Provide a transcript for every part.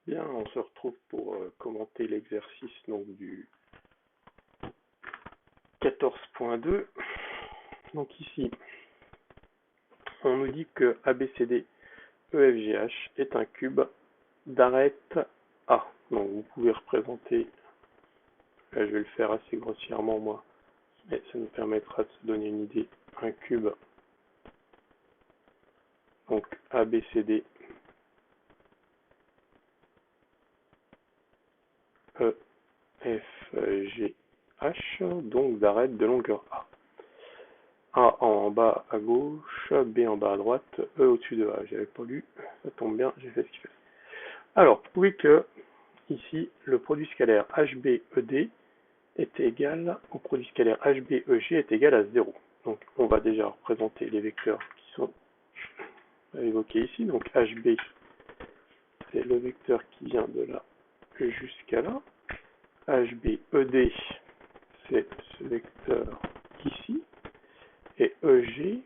Bien, on se retrouve pour commenter l'exercice donc du 14.2. Donc ici, on nous dit que ABCD EFGH est un cube d'arête A. Donc vous pouvez représenter, là je vais le faire assez grossièrement moi, mais ça nous permettra de se donner une idée, un cube, donc ABCD EFGH, donc d'arête de longueur A. A en bas à gauche, B en bas à droite, E au-dessus de A. J'avais pas lu, ça tombe bien, j'ai fait ce qu'il fallait. Alors, prouvez que ici, le produit scalaire HBED est égal au produit scalaire HBEG est égal à 0. Donc, on va déjà représenter les vecteurs qui sont évoqués ici. Donc, HB, c'est le vecteur qui vient de là jusqu'à là. HBED, c'est ce vecteur ici. Et EG,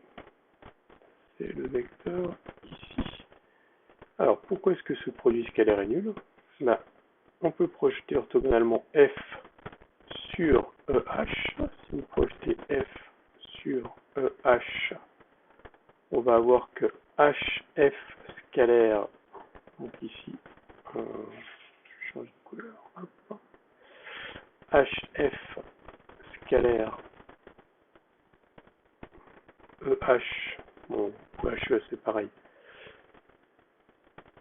c'est le vecteur ici. Alors, pourquoi est-ce que ce produit scalaire est nul? Bah, on peut projeter orthogonalement f sur EH. Si vous projetez f sur EH, on va avoir que HF scalaire, donc ici, je change de couleur, hop. HF scalaire EH, bon, HE c'est pareil,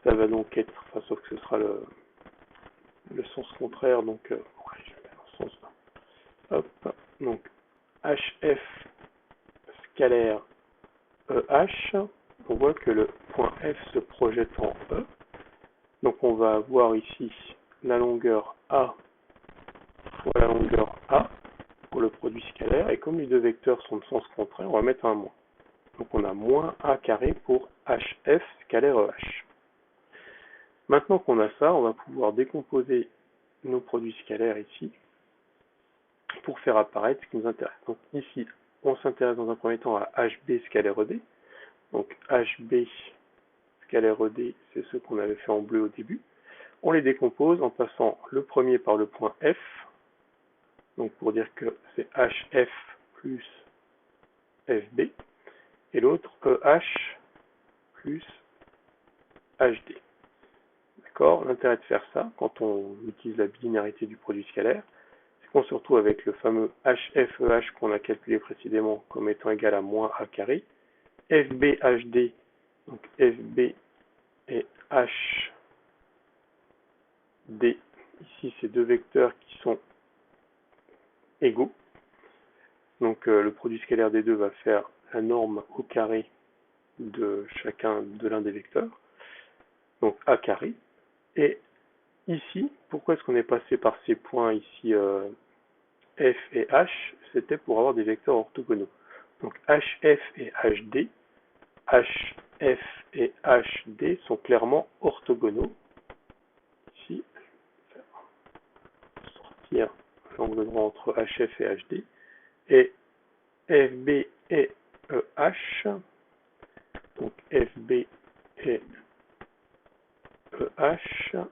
ça va donc être, enfin, sauf que ce sera le sens contraire, donc ouais, je vais mettre dans ce sens là. Hop, donc HF scalaire EH, on voit que le point F se projette en E, donc on va avoir ici la longueur A fois la longueur A pour le produit scalaire, et comme les deux vecteurs sont de sens contraire, on va mettre un moins. Donc on a moins A carré pour HF scalaire EH. Maintenant qu'on a ça, on va pouvoir décomposer nos produits scalaires ici pour faire apparaître ce qui nous intéresse. Donc ici, on s'intéresse dans un premier temps à HB scalaire ED. Donc HB scalaire ED, c'est ce qu'on avait fait en bleu au début. On les décompose en passant le premier par le point F. Donc pour dire que c'est HF plus FB. Et l'autre EH plus HD. D'accord? L'intérêt de faire ça, quand on utilise la binarité du produit scalaire, c'est qu'on se retrouve avec le fameux HFEH qu'on a calculé précédemment comme étant égal à moins A carré, FBHD, donc FB et HD, ici c'est deux vecteurs qui sont égaux, donc le produit scalaire des deux va faire la norme au carré de chacun de l'un des vecteurs, donc A carré, et ici, pourquoi est-ce qu'on est passé par ces points ici F et H? C'était pour avoir des vecteurs orthogonaux. Donc HF et HD, HF et HD sont clairement orthogonaux. Ici, je vais sortir l'angle droit entre HF et HD. Et FB et EH, donc FB et EH,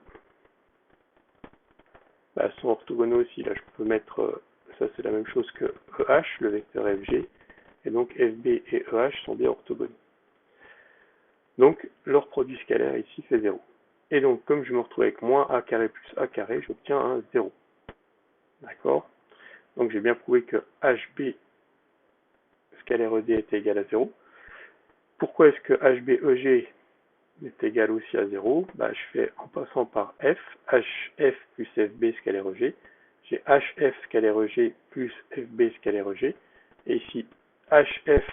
bah, sont orthogonaux aussi. Là, je peux mettre, ça c'est la même chose que EH, le vecteur FG, et donc FB et EH sont bien orthogonaux. Donc, leur produit scalaire ici fait 0. Et donc, comme je me retrouve avec moins A carré plus A carré, j'obtiens un 0. D'accord? Donc, j'ai bien prouvé que HB scalaire ED est égal à 0. Pourquoi est-ce que HBEG est égal aussi à 0? Bah, je fais en passant par F, HF plus FB scalaire EG. J'ai HF scalaire EG plus FB scalaire EG. Et ici, HF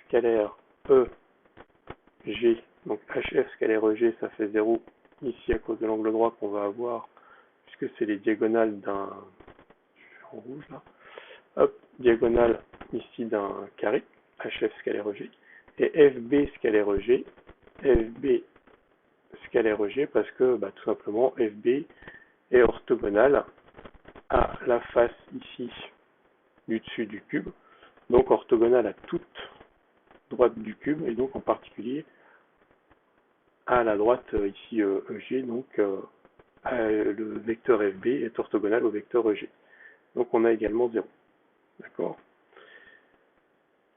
scalaire EG, donc HF scalaire EG, ça fait 0 ici à cause de l'angle droit qu'on va avoir, puisque c'est les diagonales d'un, en rouge là, hop, diagonale ici d'un carré, HF scalaire EG, et FB scalaire EG, FB scalaire EG, parce que bah, tout simplement FB est orthogonale à la face ici du dessus du cube, donc orthogonale à toute droite du cube, et donc en particulier à la droite ici EG, donc le vecteur FB est orthogonal au vecteur EG. Donc on a également 0. D'accord?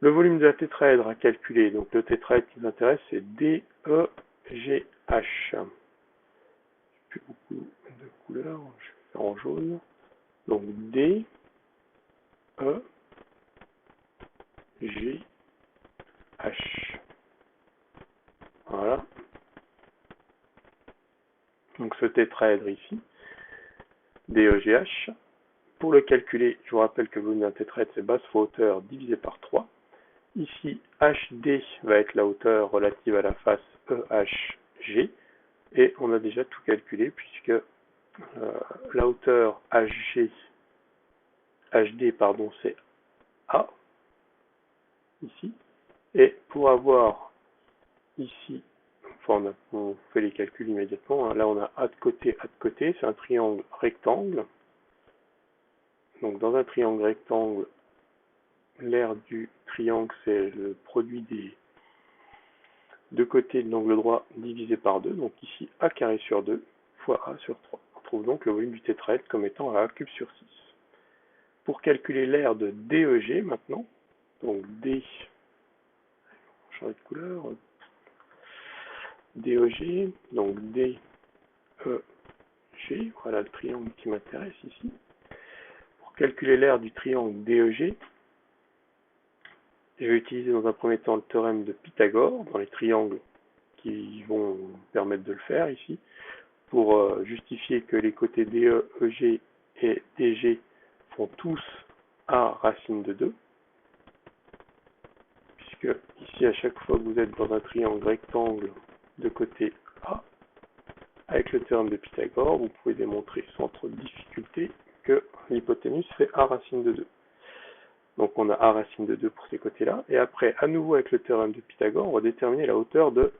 Le volume de la tétraèdre à calculer, donc le tétraèdre qui nous intéresse, c'est DEGH. Plus beaucoup de couleurs, je vais faire en jaune. Donc DEGH. Voilà. Donc ce tétraèdre ici, DEGH. Pour le calculer, je vous rappelle que le volume d'un tétraèdre, c'est base fois hauteur divisé par 3. Ici, HD va être la hauteur relative à la face EHG. Et on a déjà tout calculé puisque la hauteur HD, c'est A, ici. Et pour avoir ici, enfin on fait les calculs immédiatement, hein. Là on a A de côté, c'est un triangle rectangle. Donc dans un triangle rectangle, l'aire du triangle, c'est le produit des deux côtés de l'angle droit divisé par 2. Donc ici, A carré sur 2 fois A sur 3. On trouve donc le volume du tétraèdre comme étant A cube sur 6. Pour calculer l'aire de DEG maintenant, donc D, changer de couleur, DEG, donc DEG, voilà le triangle qui m'intéresse ici. Pour calculer l'aire du triangle DEG, je vais utiliser dans un premier temps le théorème de Pythagore dans les triangles qui vont permettre de le faire ici, pour justifier que les côtés DE, EG et DG font tous A racine de 2, puisque ici à chaque fois que vous êtes dans un triangle rectangle de côté A, avec le théorème de Pythagore, vous pouvez démontrer sans trop de difficulté que l'hypoténuse fait A racine de 2. Donc on a A racine de 2 pour ces côtés-là, et après, à nouveau avec le théorème de Pythagore, on va déterminer la hauteur de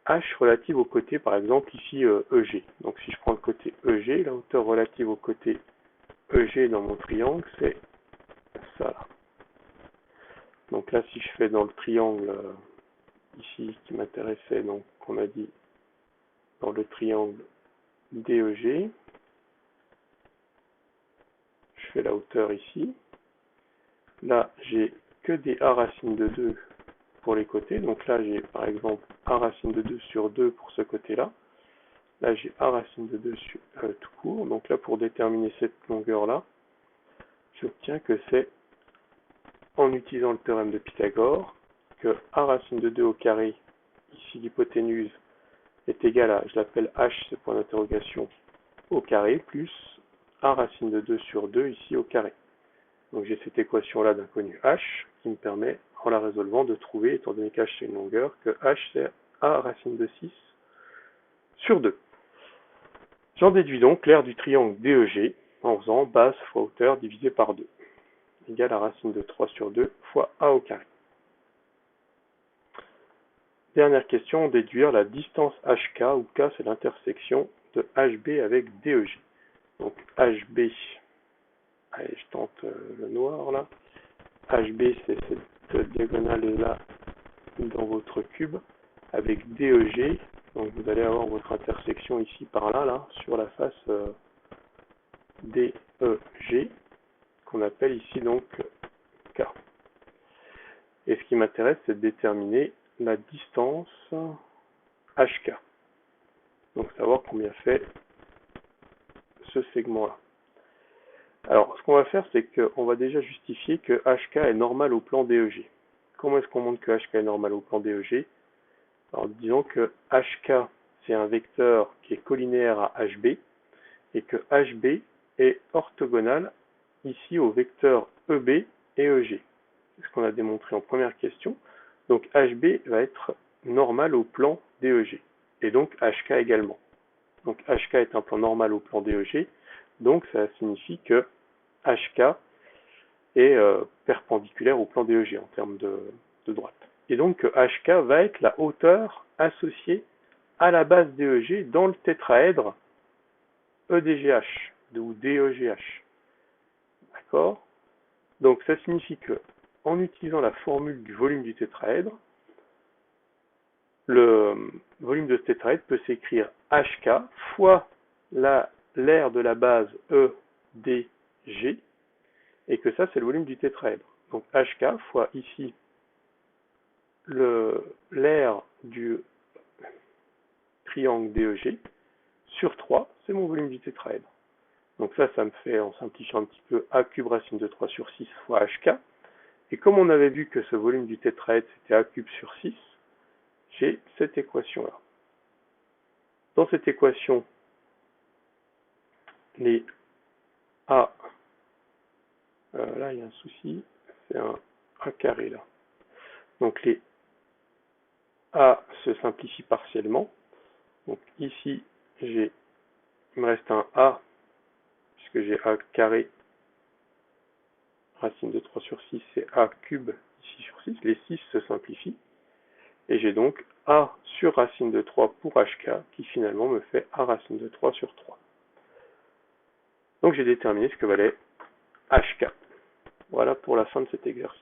H relative au côté, par exemple ici EG. Donc si je prends le côté EG, la hauteur relative au côté EG dans mon triangle, c'est ça là. Donc là, si je fais dans le triangle ici qui m'intéressait, donc on a dit dans le triangle DEG, je fais la hauteur ici. Là, j'ai que des A racine de 2 pour les côtés. Donc là, j'ai par exemple A racine de 2 sur 2 pour ce côté-là. Là, j'ai A racine de 2 sur, tout court. Donc là, pour déterminer cette longueur-là, j'obtiens que c'est, en utilisant le théorème de Pythagore, que A racine de 2 au carré, ici l'hypoténuse, est égal à, je l'appelle H, c'est point d'interrogation, au carré, plus A racine de 2 sur 2 ici au carré. Donc j'ai cette équation-là d'inconnu H, qui me permet, en la résolvant, de trouver, étant donné qu'H c'est une longueur, que H c'est A racine de 6 sur 2. J'en déduis donc l'aire du triangle DEG en faisant base fois hauteur divisé par 2, égale à racine de 3 sur 2 fois A au carré. Dernière question, déduire la distance HK, où K c'est l'intersection de HB avec DEG. Donc HB, allez je tente le noir là, HB c'est cette diagonale là dans votre cube, avec DEG, donc vous allez avoir votre intersection ici par là, là sur la face DEG, qu'on appelle ici donc K. Et ce qui m'intéresse, c'est de déterminer la distance HK. Donc savoir combien fait ce segment-là. Alors, ce qu'on va faire, c'est qu'on va déjà justifier que HK est normal au plan DEG. Comment est-ce qu'on montre que HK est normal au plan DEG? Alors, disons que HK, c'est un vecteur qui est collinaire à HB, et que HB est orthogonal ici au vecteur EB et EG. C'est ce qu'on a démontré en première question. Donc HB va être normal au plan DEG, et donc HK également. Donc HK est un plan normal au plan DEG, donc ça signifie que HK est perpendiculaire au plan DEG en termes de droite. Et donc HK va être la hauteur associée à la base DEG dans le tétraèdre EDGH ou DEGH. D'accord? Donc ça signifie que, en utilisant la formule du volume du tétraèdre, le volume de ce tétraèdre peut s'écrire HK fois l'aire de la base EDG, et que ça, c'est le volume du tétraèdre. Donc HK fois ici l'aire du triangle DEG sur 3, c'est mon volume du tétraèdre. Donc ça me fait, en simplifiant un petit peu, A cube racine de 3 sur 6 fois HK. Et comme on avait vu que ce volume du tétraèdre, c'était A cube sur 6, j'ai cette équation-là. Dans cette équation, les A, là il y a un souci, c'est un A carré là. Donc les A se simplifient partiellement. Donc ici, il me reste un A, puisque j'ai A carré, racine de 3 sur 6, c'est A cube ici sur 6. Les 6 se simplifient. Et j'ai donc A sur racine de 3 pour HK, qui finalement me fait A racine de 3 sur 3. Donc j'ai déterminé ce que valait HK. Voilà pour la fin de cet exercice.